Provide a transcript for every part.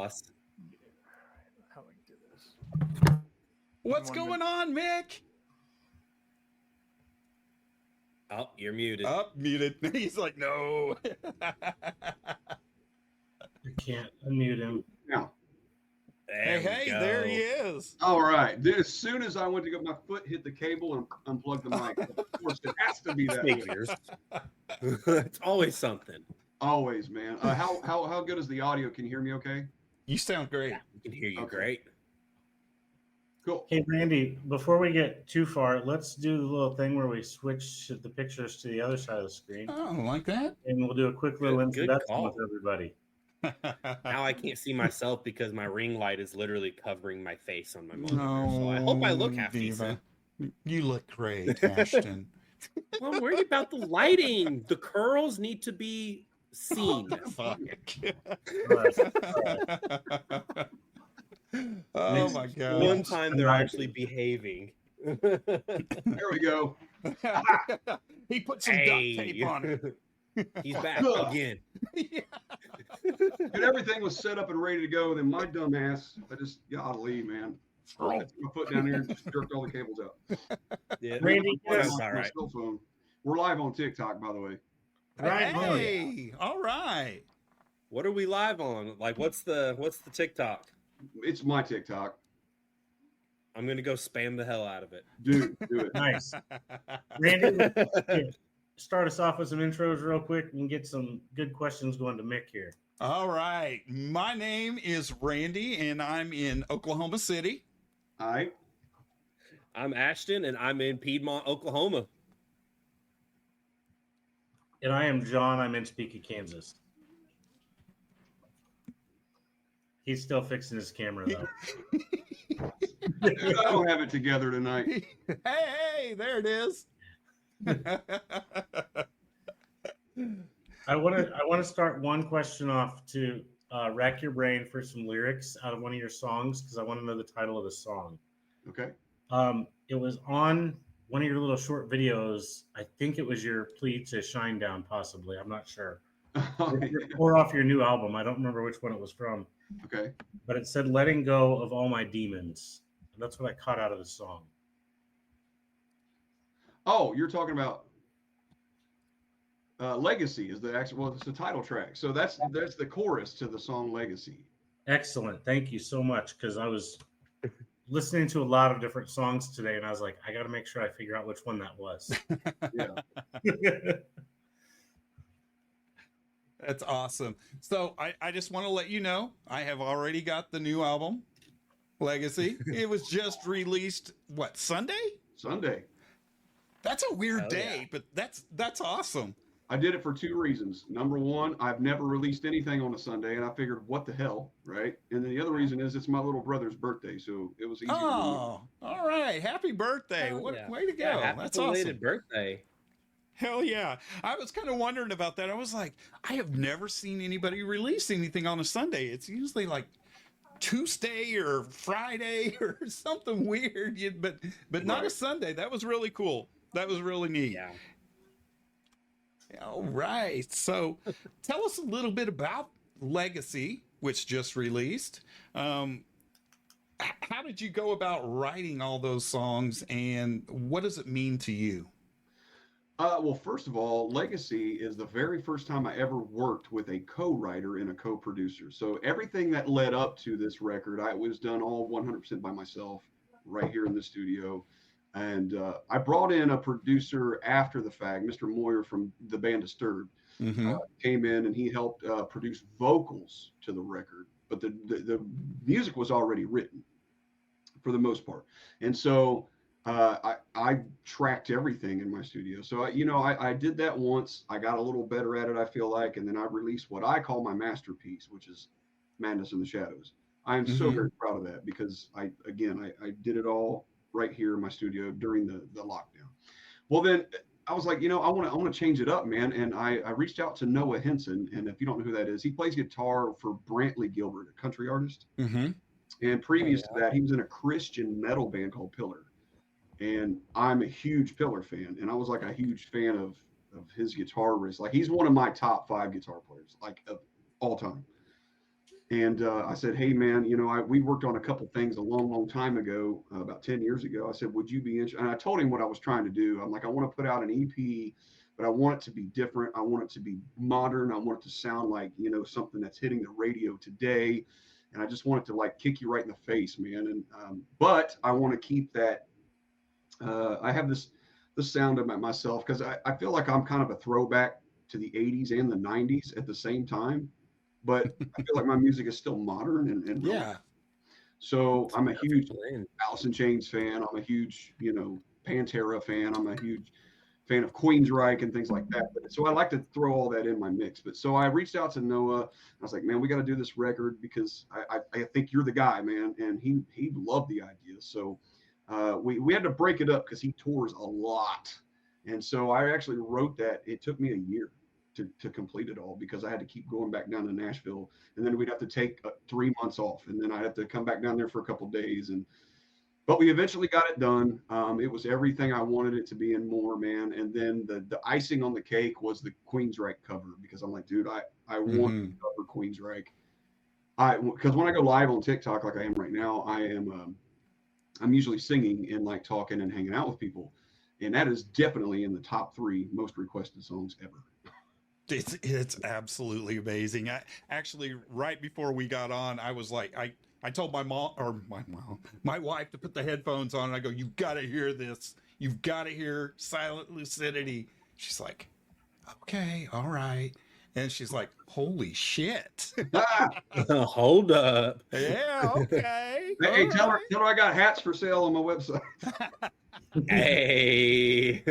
boss. How do I do this? What's going on, Mick? Oh, you're muted. Oh, muted. He's like, no. You can't unmute him. Yeah. Hey, there he is. All right. Then as soon as I went to go, my foot hit the cable and unplugged the mic. Of course, it has to be that way. Figures. It's always something. Always, man. How good is the audio? Can you hear me okay? You sound great. Yeah, we can hear you great. Cool. Hey, Randy, before we get too far, let's do the little thing where we switch the pictures to the other side of the screen. Oh, like that? And we'll do a quick little introduction call. with everybody. Now I can't see myself because my ring light is literally covering my face on my monitor. No, so I hope I look half Diva. decent. You look great, Ashton. Well, I'm worried about the lighting. The curls need to be seen. Fuck. Right. Oh my god. One time they're actually behaving. There we go. He put some duct tape on it. He's back again. Dude, everything was set up and ready to go. Then my dumb ass, golly, man. I took my foot down here and just jerked all the cables out. Yeah, Randy, that's My all right. cell phone. We're live on TikTok, by the way. Right. Hey, all right. What are we live on? Like, what's the TikTok? It's my TikTok. I'm gonna go spam the hell out of it. Dude, do it. Nice. Randy, start us off with some intros real quick and get some good questions going to Mick here. All right. My name is Randy, and I'm in Oklahoma City. All right. I'm Ashton, and I'm in Piedmont, Oklahoma. And I am John. I'm in Topeka, Kansas. He's still fixing his camera, though. Dude, I don't have it together tonight. Hey, there it is. I want to start one question off to rack your brain for some lyrics out of one of your songs because I want to know the title of the song. Okay. It was on one of your little short videos. I think it was your plea to shine down, possibly. I'm not sure. Or off your new album. I don't remember which one it was from. Okay. But it said, letting go of all my demons. And that's what I caught out of the song. Oh, you're talking about Legacy is the actual, well, it's the title track. So that's the chorus to the song Legacy. Excellent. Thank you so much. Because I was listening to a lot of different songs today, and I was like, I got to make sure I figure out which one that was. Yeah. That's awesome. So I just want to let you know, I have already got the new album, Legacy. It was just released, what, Sunday? Sunday. That's a weird day, yeah. but that's awesome. I did it for two reasons. Number one, I've never released anything on a Sunday, and I figured, what the hell, right? And then the other reason is it's my little brother's birthday, so it was easy. Oh, all right. Happy birthday. Yeah. Way to go. Yeah, happy That's belated awesome. birthday. Hell yeah. I was kind of wondering about that. I was like, I have never seen anybody release anything on a Sunday. It's usually like Tuesday or Friday or something weird, but not a Sunday. That was really cool. That was really neat. Yeah. All right. So tell us a little bit about Legacy, which just released. How did you go about writing all those songs, and what does it mean to you? Well, first of all, Legacy is the very first time I ever worked with a co-writer and a co-producer. So everything that led up to this record, I was done all 100% by myself right here in the studio. And I brought in a producer after the fact, Mr. Moyer from the band Disturbed, came in and he helped produce vocals to the record. But the music was already written for the most part. And so I tracked everything in my studio. So, I did that once. I got a little better at it, I feel like. And then I released what I call my masterpiece, which is Madness in the Shadows. I am so very proud of that because I did it all right here in my studio during the lockdown. Well, then I was like, I want to change it up, man. And I reached out to Noah Henson. And if you don't know who that is, he plays guitar for Brantley Gilbert, a country artist. And previous to that, he was in a Christian metal band called Pillar. And I'm a huge Pillar fan. And I was like a huge fan of his guitar riffs. Like he's one of my top 5 guitar players, like of all time. And I said, hey, man, we worked on a couple things a long time ago, about 10 years ago. I said, would you be interested? And I told him what I was trying to do. I'm like, I want to put out an EP, but I want it to be different. I want it to be modern. I want it to sound like, something that's hitting the radio today. And I just want it to like kick you right in the face, man. And, but I want to keep that. I have this sound of myself because I feel like I'm kind of a throwback to the 80s and the 90s at the same time. But I feel like my music is still modern and Yeah. So I'm a huge Alice in Chains fan. I'm a huge, Pantera fan. I'm a huge fan of Queensryche and things like that. But, so I like to throw all that in my mix. But so I reached out to Noah. I was like, man, we got to do this record because I think you're the guy, man. And he loved the idea. So we had to break it up because he tours a lot. And so I actually wrote that. It took me a year to complete it all because I had to keep going back down to Nashville, and then we'd have to take 3 months off, and then I'd have to come back down there for a couple of days. But we eventually got it done. It was everything I wanted it to be and more, man. And then the icing on the cake was the Queensryche cover because I'm like, dude, I want to cover Queensryche. Because when I go live on TikTok like I am right now, I'm usually singing and like talking and hanging out with people, and that is definitely in the top 3 most requested songs ever. It's absolutely amazing. I actually, right before we got on, I was like, I told my wife to put the headphones on, and I go, you've got to hear this. You've got to hear Silent Lucidity. She's like, okay, all right. And she's like, holy shit. Hold up. Yeah, okay. Hey, tell her I got hats for sale on my website. Hey.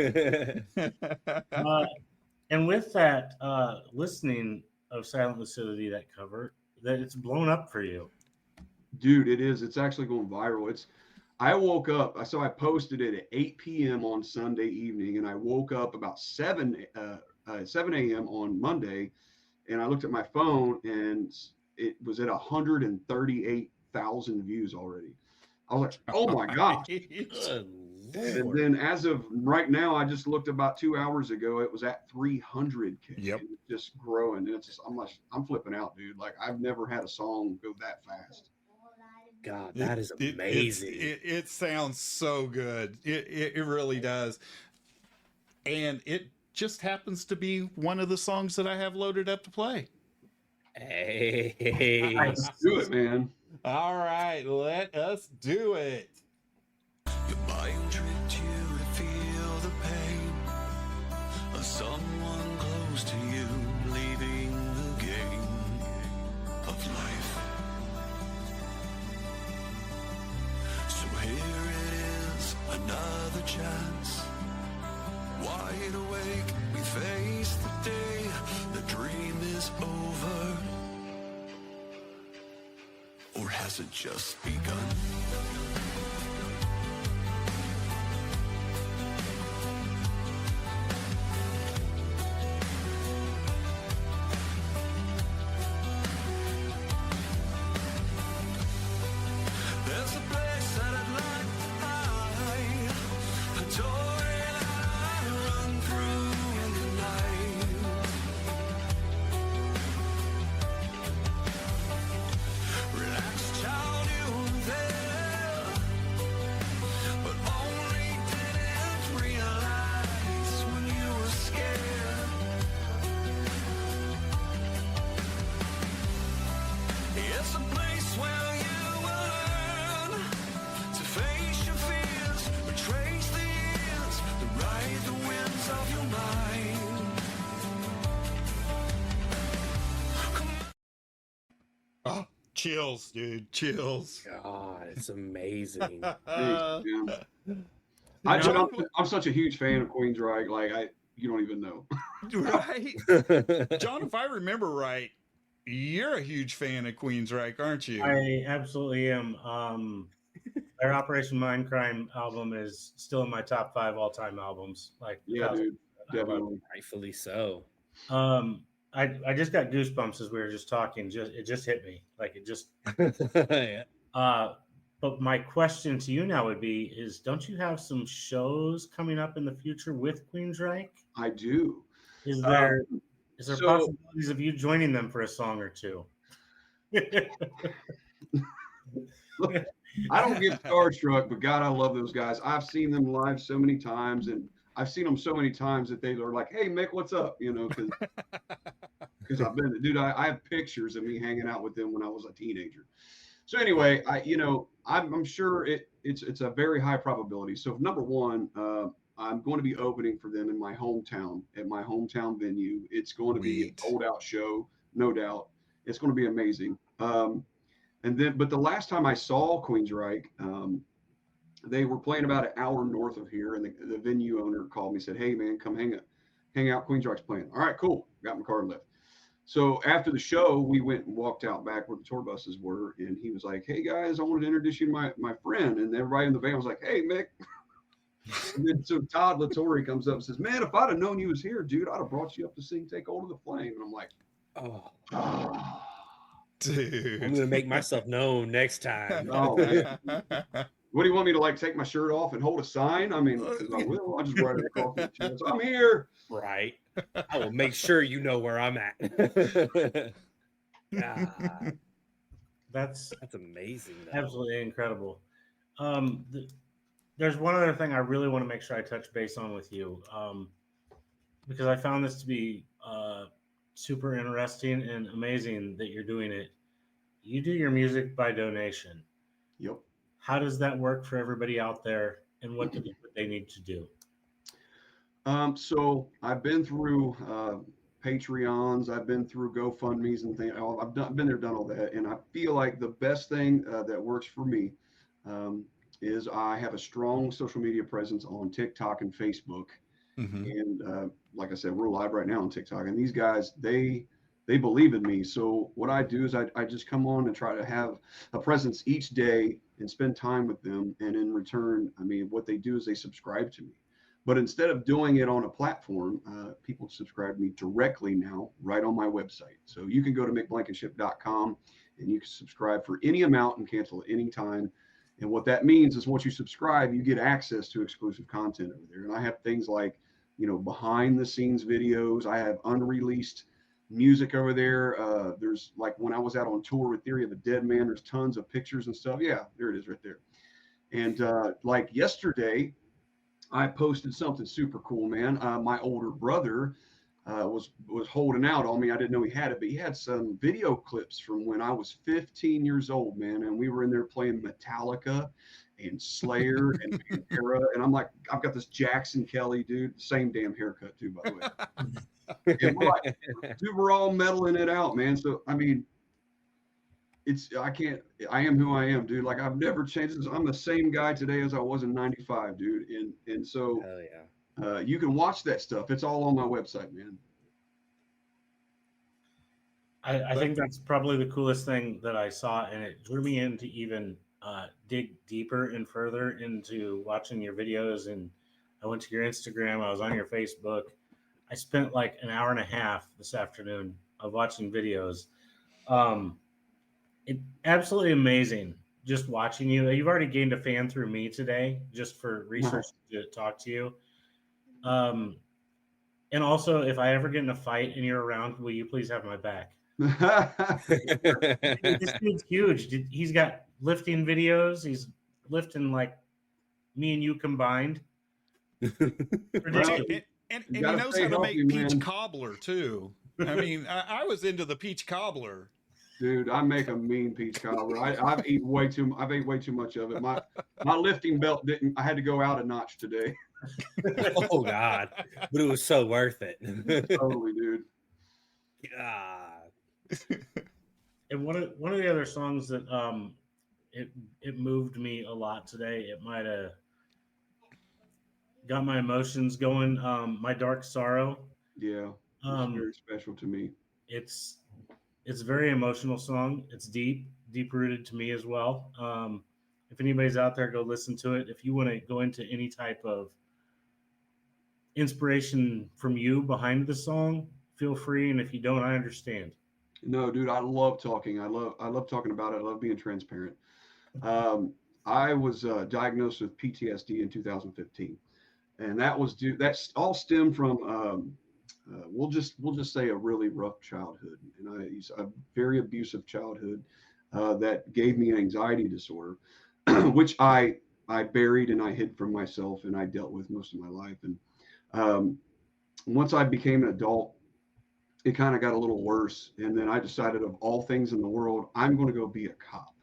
And with that, listening of Silent Lucidity, that cover, that it's blown up for you. Dude, it is. It's actually going viral. I woke up, so I posted it at 8 p.m. on Sunday evening, and I woke up about 7 a.m. on Monday, and I looked at my phone, and it was at 138,000 views already. I was like, oh my gosh. And then as of right now, I just looked about 2 hours ago, it was at 300K. Yep. And it's just growing. And it's just, I'm flipping out, dude. Like I've never had a song go that fast. God, that is amazing. It sounds so good. It really does. And it just happens to be one of the songs that I have loaded up to play. Hey. Let's do it, man. All right, let us do it. Your mind tricked you to feel the pain of someone close to you leaving the game of life. So here it is, another chance. Wide awake, we face the day, the dream is over. Or has it just begun? There's a place that I'd like to hide, a door that I run through in the night. Relax, child, you were there, but only didn't realize when you were scared. It's a place where you will learn to face your fears, retrace the years, to ride the winds of your mind. Oh, chills, dude. Chills. God, it's amazing. Thanks, man. I'm such a huge fan of Queensryche. Like you don't even know. Right? John, if I remember right, you're a huge fan of Queensryche, aren't you? I absolutely am. Their Operation Mindcrime album is still in my top 5 all-time albums. Like, Yeah, dude. Definitely. Rightfully so. I just got goosebumps as we were just talking. It just hit me. Like it just. Yeah. But my question to you now would be: don't you have some shows coming up in the future with Queensryche? I do. Is there so- possibilities of you joining them for a song or two? I don't get starstruck, but God, I love those guys. I've seen them live so many times, and I've seen them so many times that they are like, "Hey, Mick, what's up?" You know, because I've been, dude. I have pictures of me hanging out with them when I was a teenager. So anyway, I'm sure it's a very high probability. So number one, I'm going to be opening for them in my hometown at my hometown venue. It's going to be an sold out show, no doubt. It's going to be amazing. But the last time I saw Queensryche, they were playing about an hour north of here, and the venue owner called me and said, "Hey man, come hang out. Queensryche's playing." All right, cool. Got my car and left. So after the show, we went and walked out back where the tour buses were, and he was like, "Hey guys, I wanted to introduce you to my friend." And everybody in the van was like, "Hey Mick." And then so Todd Latore comes up and says, "Man, if I'd have known you was here, dude, I'd have brought you up to sing "Take Hold of the Flame." And I'm like, Oh, dude, I'm gonna make myself known next time. "Oh man, what do you want me to like take my shirt off and hold a sign?" I mean, I will. I'll just write it across the chest. "I'm here." Right. I will make sure you know where I'm at. God, That's that's amazing. Though. absolutely incredible. There's one other thing I really want to make sure I touch base on with you, because I found this to be super interesting and amazing that you're doing it. You do your music by donation. Yep. How does that work for everybody out there, and what they need to do? So I've been through Patreons, I've been through GoFundMe's and things. I've been there, done all that, and I feel like the best thing that works for me is I have a strong social media presence on TikTok and Facebook, and like I said, we're live right now on TikTok, and these guys they believe in me. So what I do is I just come on and try to have a presence each day and spend time with them, and in return, I mean, what they do is they subscribe to me. But instead of doing it on a platform, people subscribe to me directly now, right on my website. So you can go to mickblankenship.com and you can subscribe for any amount and cancel at any time. And what that means is once you subscribe, you get access to exclusive content over there. And I have things like, behind the scenes videos. I have unreleased music over there. There's like when I was out on tour with Theory of a Dead Man, there's tons of pictures and stuff. Yeah, there it is right there. And like yesterday, I posted something super cool, man. My older brother was holding out on me. I didn't know he had it, but he had some video clips from when I was 15 years old, man. And we were in there playing Metallica and Slayer and Pantera. And I'm like, I've got this Jackson Kelly, dude. Same damn haircut, too, by the way. And dude, we're all meddling it out, man. So, I mean, I am who I am, dude. Like I've never changed. I'm the same guy today as I was in '95, dude. And so Hell yeah. You can watch that stuff. It's all on my website, man. I think that's probably the coolest thing that I saw, and it drew me in to even dig deeper and further into watching your videos. And I went to your Instagram. I was on your Facebook. I spent like an hour and a half this afternoon of watching videos. It's absolutely amazing just watching you. You've already gained a fan through me today, just for research to talk to you. And also, if I ever get in a fight and you're around, will you please have my back? This dude's huge. He's got lifting videos. He's lifting like me and you combined. Ridiculous. And he knows how to make peach cobbler too. I mean, I was into the peach cobbler. Dude, I make a mean peach cobbler. I've ate way too much of it. My lifting belt didn't. I had to go out a notch today. Oh God, but it was so worth it. Totally, dude. God. And one of the other songs that it moved me a lot today. It might have got my emotions going. My Dark Sorrow. Yeah, it's very special to me. It's a very emotional song. It's deep rooted to me as well. If anybody's out there, go listen to it. If you want to go into any type of inspiration from you behind the song, feel free. And if you don't, I understand. No, dude, I love talking. I love talking about it. I love being transparent. I was diagnosed with PTSD in 2015, and that's all stemmed from we'll just say a really rough childhood, and a very abusive childhood that gave me an anxiety disorder, which I buried and I hid from myself, and I dealt with most of my life. And um, once I became an adult, it kind of got a little worse. And then I decided, of all things in the world, I'm going to go be a cop.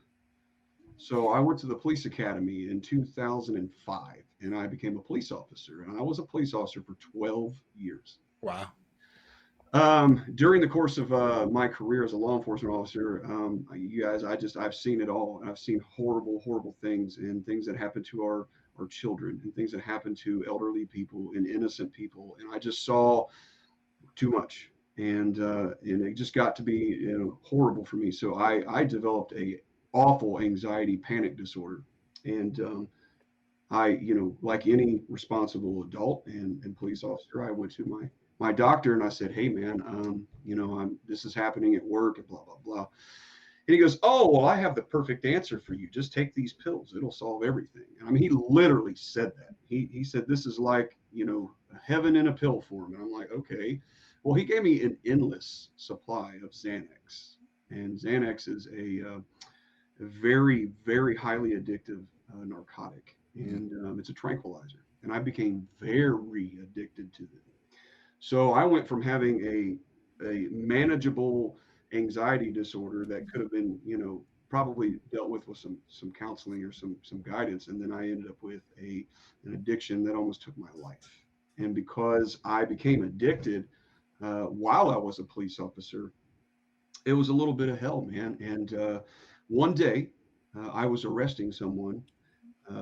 So I went to the police academy in 2005, and I became a police officer. And I was a police officer for 12 years. Wow. During the course of my career as a law enforcement officer, you guys, I've seen it all. I've seen horrible, horrible things, and things that happen to our children, and things that happen to elderly people and innocent people. And I just saw too much, and it just got to be, horrible for me. So I developed a awful anxiety panic disorder, and like any responsible adult and police officer, I went to my doctor and I said, "Hey man, this is happening at work and blah blah blah." And he goes, "Oh, well, I have the perfect answer for you. Just take these pills. It'll solve everything." And I mean, he literally said that. He said this is like, heaven in a pill form. And I'm like, okay. Well, he gave me an endless supply of Xanax, and Xanax is a very, very highly addictive narcotic, and it's a tranquilizer. And I became very addicted to it. So I went from having a manageable anxiety disorder that could have been, probably dealt with some counseling or some guidance, and then I ended up with an addiction that almost took my life. And because I became addicted while I was a police officer, it was a little bit of hell, man. And one day, I was arresting someone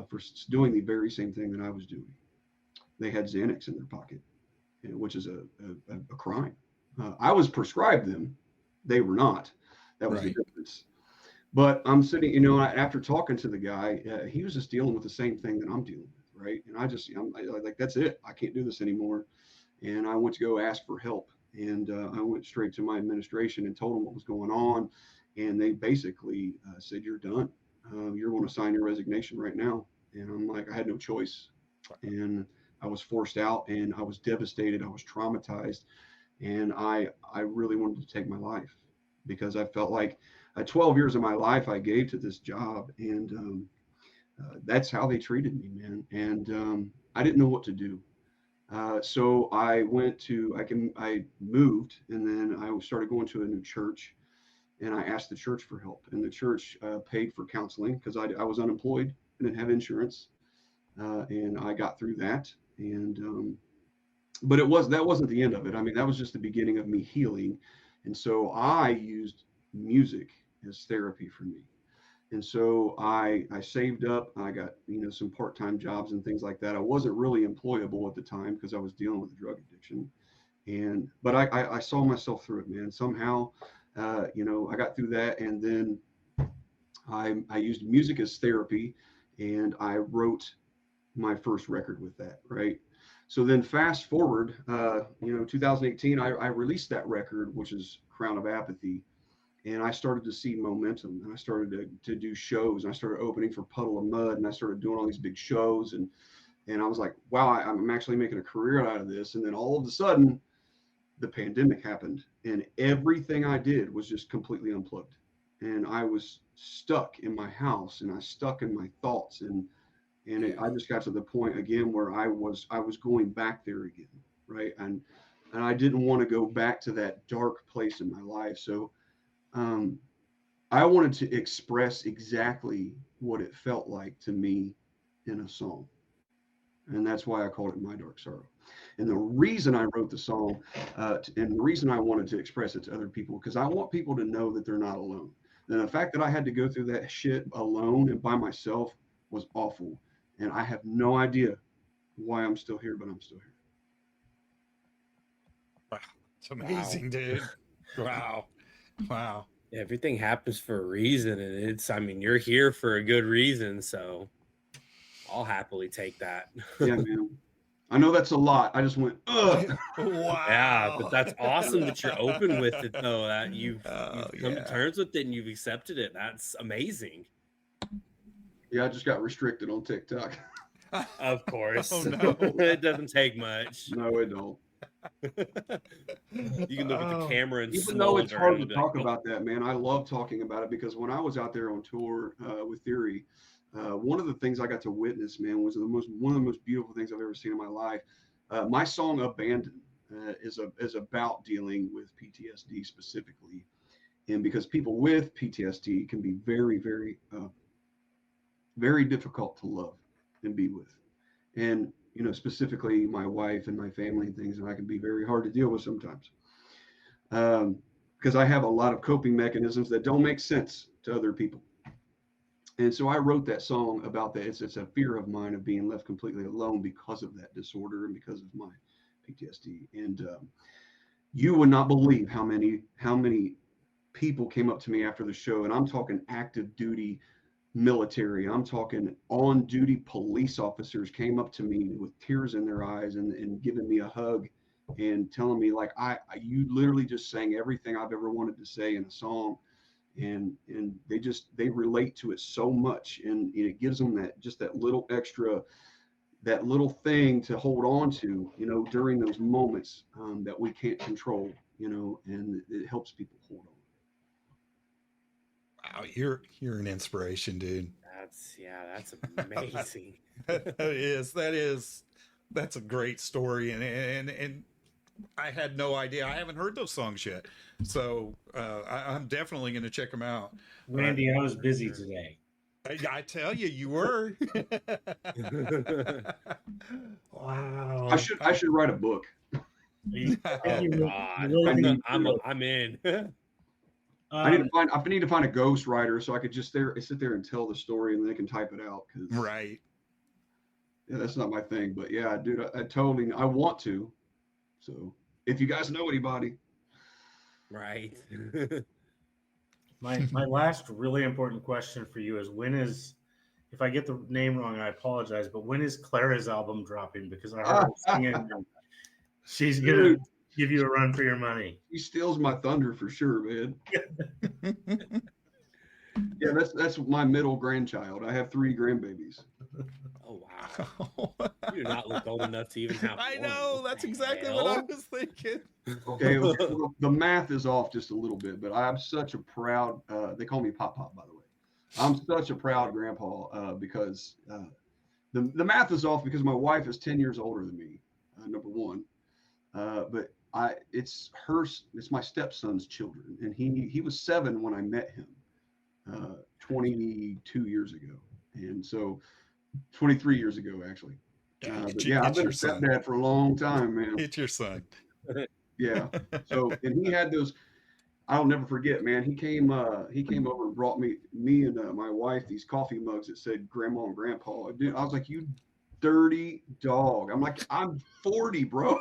for doing the very same thing that I was doing. They had Xanax in their pocket, which is a crime. I was prescribed them; they were not. That was the difference. But I'm sitting, after talking to the guy, he was just dealing with the same thing that I'm dealing with, right? And I'm like, that's it. I can't do this anymore. And I went to go ask for help, and I went straight to my administration and told them what was going on, and they basically said, "You're done. You're going to sign your resignation right now." And I'm like, I had no choice, and I was forced out, and I was devastated. I was traumatized, and I really wanted to take my life, because I felt like 12 years of my life I gave to this job, and that's how they treated me, man. And I didn't know what to do. So I moved, and then I started going to a new church, and I asked the church for help, and the church paid for counseling because I was unemployed and didn't have insurance, and I got through that. And but that wasn't the end of it. I mean, that was just the beginning of me healing, and so I used music as therapy for me. And so I saved up. I got some part-time jobs and things like that. I wasn't really employable at the time because I was dealing with a drug addiction, but I saw myself through it, man. Somehow, I got through that, and then I used music as therapy, and I wrote my first record with that, right? So then fast forward, 2018, I released that record, which is Crown of Apathy. And I started to see momentum, and I started to do shows, and I started opening for Puddle of Mud, and I started doing all these big shows. And I was like, wow, I'm actually making a career out of this. And then all of a sudden, the pandemic happened, and everything I did was just completely unplugged. And I was stuck in my house, and I stuck in my thoughts. I just got to the point again where I was going back there again, right? And I didn't want to go back to that dark place in my life. So I wanted to express exactly what it felt like to me in a song. And that's why I called it My Dark Sorrow. And the reason I wrote the song, and the reason I wanted to express it to other people, because I want people to know that they're not alone. And the fact that I had to go through that shit alone and by myself was awful. And I have no idea why I'm still here, but I'm still here. Wow. It's amazing, dude. Wow. Wow. Everything happens for a reason, and you're here for a good reason, so I'll happily take that. Yeah, man. I know that's a lot. I just went, ugh. Wow. Yeah, but that's awesome that you're open with it, though, that you've come to terms with it and you've accepted it. That's amazing. Yeah, I just got restricted on TikTok. Of course. Oh, no. It doesn't take much. No, it don't. You can look at the Oh, camera and Even though it's smolder hard and to be like, talk "Oh, about that, man, I love talking about it because when I was out there on tour with Theory, one of the things I got to witness, man, was one of the most beautiful things I've ever seen in my life. My song "Abandon" is about dealing with PTSD specifically, and because people with PTSD can be very, very, very difficult to love and be with, and specifically my wife and my family and things, and I can be very hard to deal with sometimes. Because I have a lot of coping mechanisms that don't make sense to other people. And so I wrote that song about that. It's a fear of mine of being left completely alone because of that disorder and because of my PTSD. And you would not believe how many people came up to me after the show, and I'm talking active duty military. I'm talking on duty police officers came up to me with tears in their eyes and giving me a hug and telling me like you literally just sang everything I've ever wanted to say in a song, and they relate to it so much, and it gives them that little extra, that little thing to hold on to, during those moments that we can't control, and it helps people hold on. wow, you're an inspiration, dude. that's amazing." That's a great story, and I had no idea. I haven't heard those songs yet, so I'm definitely going to check them out. Randy, I was busy today. I tell you, you were. Wow. I should write a book. Oh God, I'm in. I need to find a ghost writer so I could just sit there and tell the story and they can type it out. Right. Yeah, that's not my thing, but yeah, dude, I want to. So if you guys know anybody, Right. My last really important question for you is if I get the name wrong, I apologize, but when is Clara's album dropping? Because I heard her singing and she's gonna give you a run for your money. he steals my thunder for sure, man. Yeah, that's my middle grandchild. I have 3 grandbabies. Oh wow. You do not look old enough to even have. I one. know, What that's the exactly hell? what I was thinking. Okay, well, the math is off just a little bit, but I'm such a proud. They call me Pop Pop, by the way. I'm such a proud grandpa because the math is off because my wife is 10 years older than me. Number one, but it's my stepson's children, and he was 7 when I met him 22 years ago, and so 23 years ago actually. But yeah, I've been a stepdad for a long time, man. It's your son. Yeah. So, and he had those. I'll never forget, man. He came over and brought me and my wife these coffee mugs that said Grandma and Grandpa. Dude, I was like, you dirty dog. I'm like, I'm 40, bro.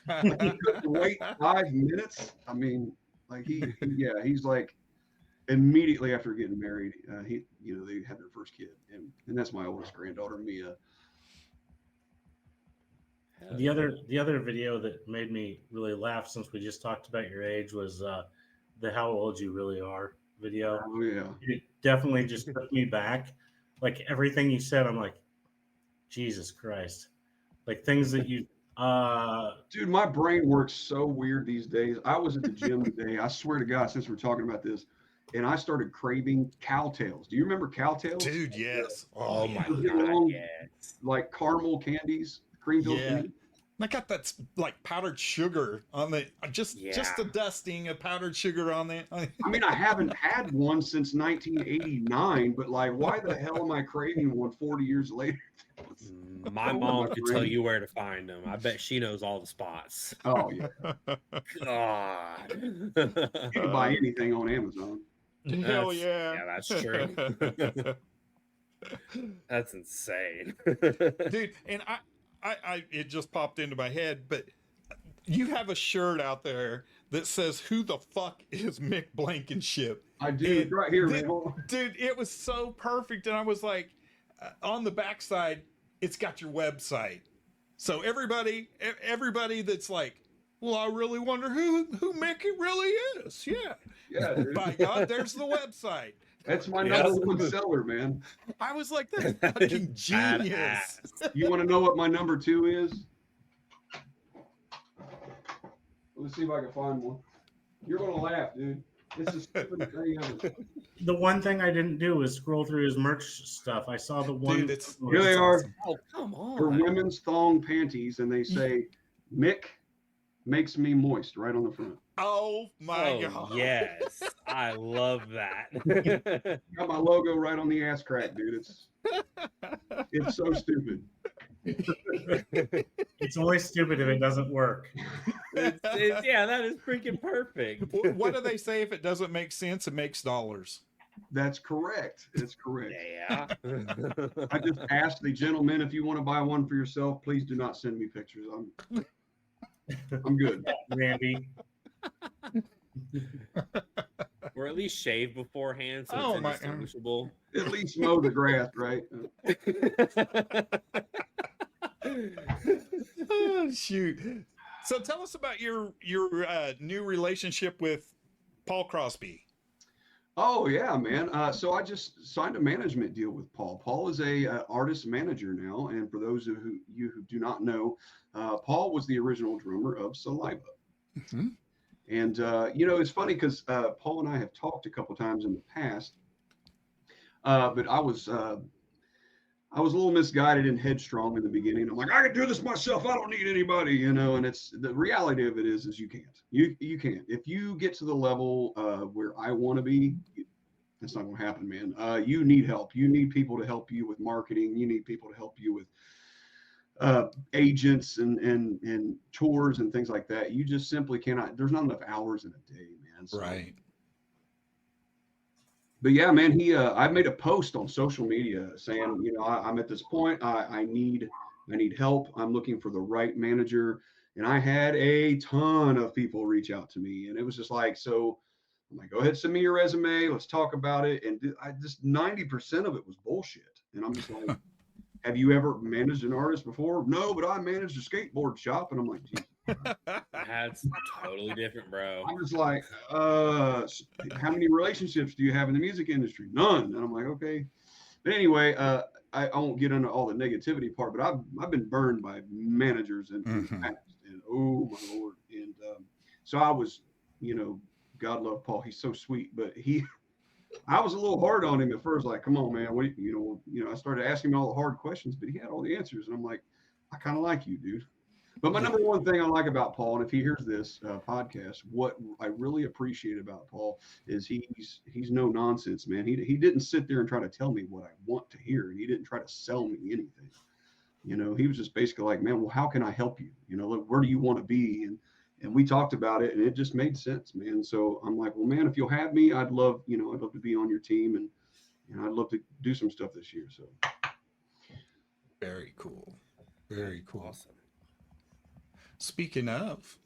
Like, he couldn't wait 5 minutes. I mean, like he's like, immediately after getting married, they had their first kid, and that's my oldest granddaughter, Mia. The other video that made me really laugh, since we just talked about your age, was the "How Old You Really Are" video. Oh yeah, it definitely just took me back. Like everything you said, I'm like, Jesus Christ! Like things that you. Dude, my brain works so weird these days. I was at the gym today. I swear to God, since we're talking about this, and I started craving cowtails. Do you remember cowtails? Dude, yes. Oh my God, yes. Like caramel candies, cream filled candy. I got that like powdered sugar on the just a dusting of powdered sugar on the. I mean, I haven't had one since 1989, but like, why the hell am I craving one 40 years later? My mom could tell you where to find them. I bet she knows all the spots. Oh yeah. God. You can buy anything on Amazon. Hell yeah. Yeah, that's true. That's insane. Dude, and I it just popped into my head, but you have a shirt out there that says, "Who the fuck is Mick Blankenship?" I do, right here, man. Dude, it was so perfect, and I was like, on the backside, it's got your website. So everybody that's like, well, I really wonder who Mick really is. Yeah, dude. By God, there's the website. That's my number one seller, man. I was like, that's fucking genius. You want to know what my number 2 is? Let's see if I can find one. You're gonna laugh, dude. It's the stupidest thing ever. The one thing I didn't do is scroll through his merch stuff. I saw the one. Dude, it's Here they are. awesome. Oh, come They're on. women's thong panties, and they say, "Mick makes me moist" right on the front. Oh my Oh, god. yes. I love that. Got my logo right on the ass crack, dude. It's so stupid. It's only stupid if it doesn't work. Yeah, that is freaking perfect. What do they say? If it doesn't make sense, it makes dollars. That's correct. It's correct. Yeah. I just asked the gentleman if you want to buy one for yourself. Please do not send me pictures. I'm good. Randy. Or at least shave beforehand so Oh it's my- indistinguishable. At least mow the grass, right? Oh, shoot. So tell us about your new relationship with Paul Crosby. Oh yeah, man. So I just signed a management deal with Paul. Paul is a artist manager now, and for those of you who do not know, Paul was the original drummer of Saliva. Mm-hmm. And it's funny because Paul and I have talked a couple times in the past, but I was a little misguided and headstrong in the beginning. I'm like, I can do this myself. I don't need anybody, And it's the reality of it is you can't. You can't. If you get to the level where I want to be, that's not going to happen, man. You need help. You need people to help you with marketing. You need people to help you with agents and tours and things like that. You just simply cannot. There's not enough hours in a day, man. So, Right. but yeah, man, I made a post on social media saying, I'm at this point. I need help. I'm looking for the right manager, and I had a ton of people reach out to me, and it was just like, so I'm like, go ahead, send me your resume. Let's talk about it. And I just 90% of it was bullshit, and I'm just like, have you ever managed an artist before? No, but I managed a skateboard shop, and I'm like, geez. That's totally different, bro. I'm just like, how many relationships do you have in the music industry? None. And I'm like, okay. But anyway, I won't get into all the negativity part, but I've been burned by managers in the past, and oh my Lord. And so I was, God love Paul. He's so sweet, but I was a little hard on him at first. Like, come on, man. I started asking him all the hard questions, but he had all the answers, and I'm like, I kind of like you, dude. But my number one thing I like about Paul, and if he hears this podcast, what I really appreciate about Paul is he's no nonsense, man. He didn't sit there and try to tell me what I want to hear, and he didn't try to sell me anything. He was just basically like, man, well, how can I help you? Where do you want to be? And we talked about it, and it just made sense, man. So I'm like, well, man, if you'll have me, I'd love to be on your team, and I'd love to do some stuff this year. So Very cool. Very cool. Awesome. Speaking of,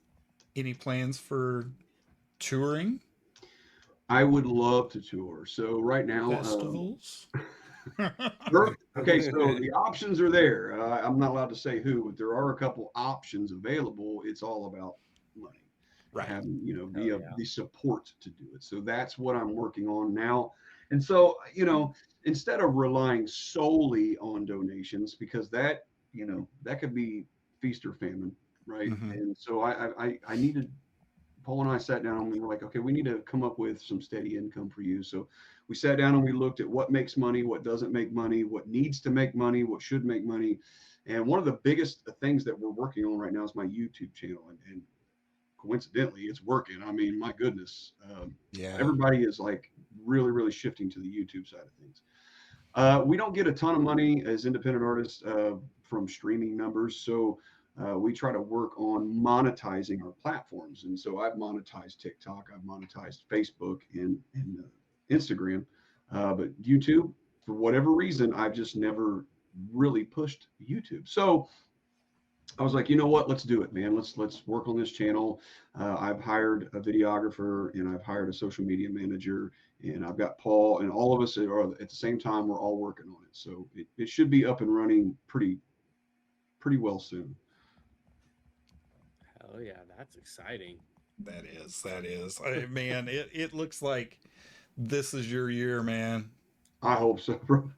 any plans for touring? I would love to tour. So right now, Festivals? okay, so the options are there. I'm not allowed to say who, but there are a couple options available. It's all about money, Right. having the support to do it. So that's what I'm working on now. And so instead of relying solely on donations, because that could be feast or famine, right? Mhm. And so I needed. Paul and I sat down and we were like, okay, we need to come up with some steady income for you. So we sat down and we looked at what makes money, what doesn't make money, what needs to make money, what should make money. And one of the biggest things that we're working on right now is my YouTube channel. And coincidentally, it's working. I mean, my goodness. Yeah. Everybody is like really, really shifting to the YouTube side of things. We don't get a ton of money as independent artists from streaming numbers. So we try to work on monetizing our platforms. And so I've monetized TikTok, I've monetized Facebook and Instagram, but YouTube, for whatever reason, I've just never really pushed YouTube. So I was like, you know what, let's do it, man. Let's work on this channel. I've hired a videographer and I've hired a social media manager, and I've got Paul, and all of us are at the same time, we're all working on it. So it should be up and running pretty well soon. Hell yeah, that's exciting. That is. Man, it looks like this is your year, man. I hope so, bro.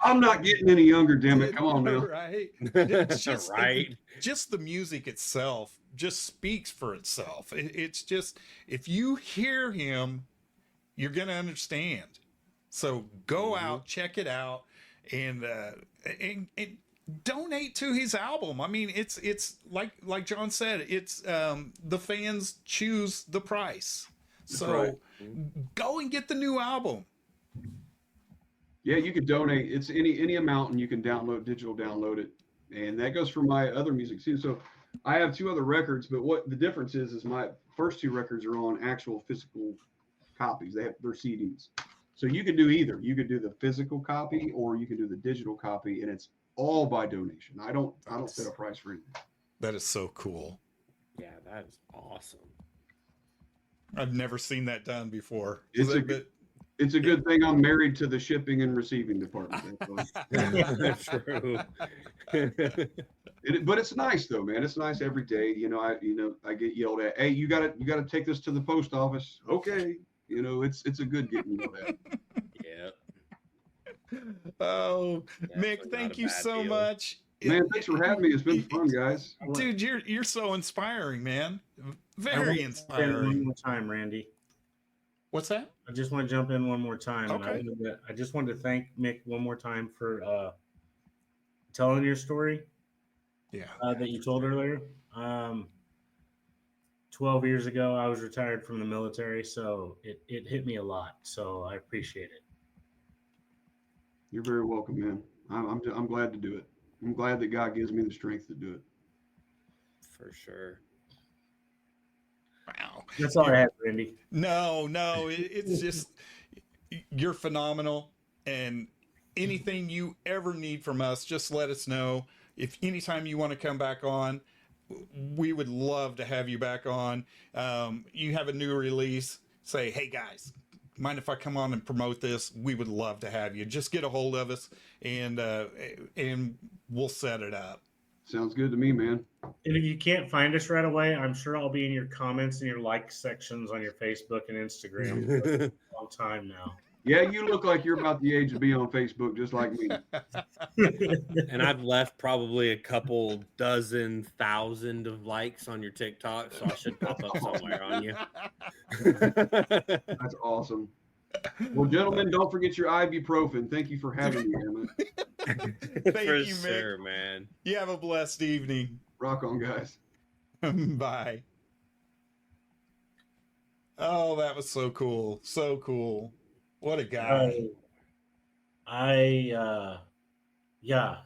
I'm not getting any younger, damn it. Come on now. Right. Just, Right. Just the music itself just speaks for itself. It's just, if you hear him, you're going to understand. So go out, check it out, and donate to his album. I mean, it's like John said, it's the fans choose the price. So go and get the new album. Yeah, you could donate. It's any amount, and you can digital download it, and that goes for my other music too. So I have 2 other records, but what the difference is my first 2 records are on actual physical copies. They're CDs. So you could do either. You could do the physical copy, or you can do the digital copy, and it's all by donation. I don't set a price for anything. That is so cool. Yeah, that is awesome. I've never seen that done before. It's a good thing I'm married to the shipping and receiving department. True. But it's nice though, man. It's nice every day. I get yelled at. Hey, you gotta take this to the post office. Okay. It's a good getting yelled at. Yeah. Oh, Definitely Mick, not thank a you bad so deal. much. Man, thanks for having me. It's been fun, guys. Dude, you're so inspiring, man. I want Very to jump in inspiring. one more time, Randy. What's that? I just want to jump in one more time. Okay. And I just wanted to thank Mick one more time for telling your story Yeah. that you told earlier. 12 years ago, I was retired from the military, so it hit me a lot. So I appreciate it. You're very welcome, man. I'm glad to do it. I'm glad that God gives me the strength to do it. For sure. Wow. That's all I have, Randy. No, it's just, you're phenomenal. And anything you ever need from us, just let us know. If anytime you want to come back on, we would love to have you back on. You have a new release, say, hey guys, mind if I come on and promote this? We would love to have you. Just get a hold of us, and we'll set it up. Sounds good to me, man. And if you can't find us right away, I'm sure I'll be in your comments and your like sections on your Facebook and Instagram for a long time now. Yeah, you look like you're about the age to be on Facebook, just like me. And I've left probably a couple dozen thousand of likes on your TikTok, so I should pop up somewhere on you. That's awesome. Well, gentlemen, don't forget your ibuprofen. Thank you for having me, Emma. Thank For you, Mick. sure, man. You have a blessed evening. Rock on, guys. Bye. Oh, that was so cool. So cool. What a guy. Yeah.